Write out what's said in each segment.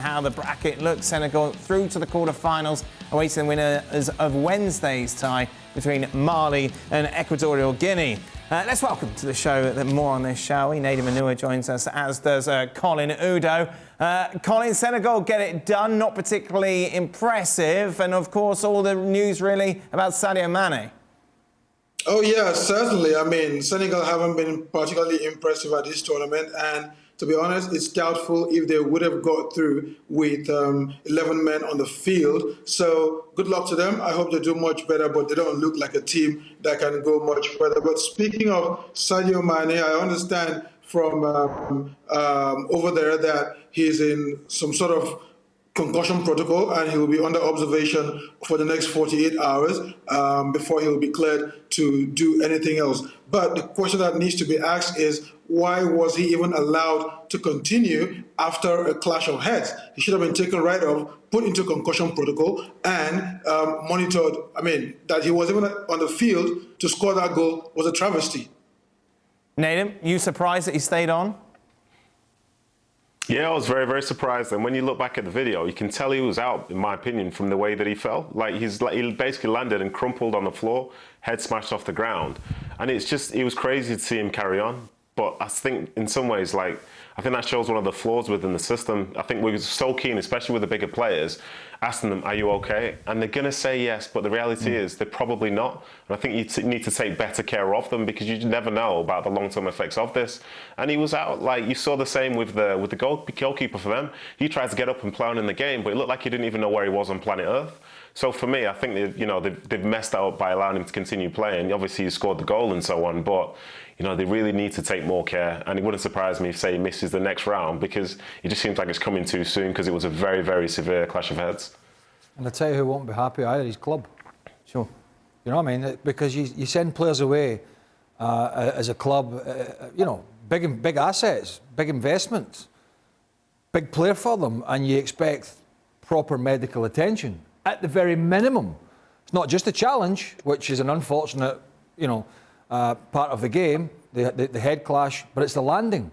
How the bracket looks. Senegal through to the quarter-finals, awaiting the winners of Wednesday's tie between Mali and Equatorial Guinea. Let's welcome to the show more on this, shall we? Nadim Manua joins us, as does Colin Udo. Colin, Senegal get it done, not particularly impressive, and of course all the news really about Sadio Mané. Oh yeah, certainly. I mean, Senegal haven't been particularly impressive at this tournament, and to be honest, it's doubtful if they would have got through with 11 men on the field. So good luck to them. I hope they do much better, but they don't look like a team that can go much further. But speaking of Sadio Mané, I understand from over there that he's in some sort of concussion protocol, and he will be under observation for the next 48 hours before he will be cleared to do anything else. But the question that needs to be asked is, why was he even allowed to continue after a clash of heads? He should have been taken right off, put into concussion protocol, and monitored. I mean, that he was even on the field to score that goal was a travesty. Nadim, you surprised that he stayed on? Yeah, I was very, very surprised. And when you look back at the video, you can tell he was out, in my opinion, from the way that he fell. He basically landed and crumpled on the floor, head smashed off the ground. And it was crazy to see him carry on. But I think in some ways, I think that shows one of the flaws within the system. I think we were so keen, especially with the bigger players, asking them, are you okay? And they're going to say yes, but the reality is they're probably not. And I think you need to take better care of them, because you never know about the long-term effects of this. And he was out. You saw the same with the goalkeeper for them. He tried to get up and play on in the game, but it looked like he didn't even know where he was on planet Earth. So for me, I think they've messed that up by allowing him to continue playing. Obviously, he scored the goal and so on, but they really need to take more care. And it wouldn't surprise me if, say, he misses the next round, because it just seems like it's coming too soon, because it was a very, very severe clash of heads. And I tell you who won't be happy either, his club. Sure. You know what I mean? Because you send players away as a club, big assets, big investments, big player for them, and you expect proper medical attention at the very minimum. It's not just a challenge, which is an unfortunate, part of the game, the head clash, but it's the landing.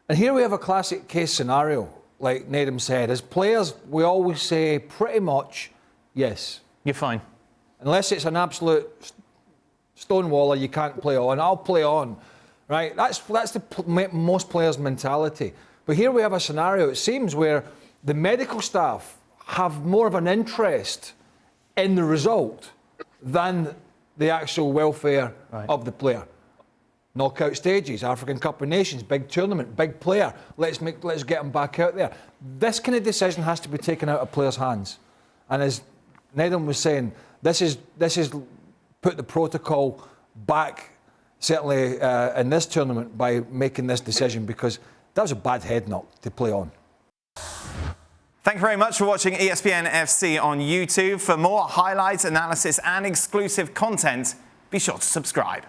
And here we have a classic case scenario, like Nadim said. As players, we always say pretty much, yes. You're fine. Unless it's an absolute stonewaller, you can't play on. I'll play on, right? That's most players' mentality. But here we have a scenario, it seems, where the medical staff have more of an interest in the result than the actual welfare of the player. Knockout stages, African Cup of Nations, big tournament, big player. Let's get him back out there. This kind of decision has to be taken out of players' hands. And as Nadim was saying, this is put the protocol back, certainly in this tournament, by making this decision, because that was a bad head knock to play on. Thank you very much for watching ESPN FC on YouTube. For more highlights, analysis and exclusive content, be sure to subscribe.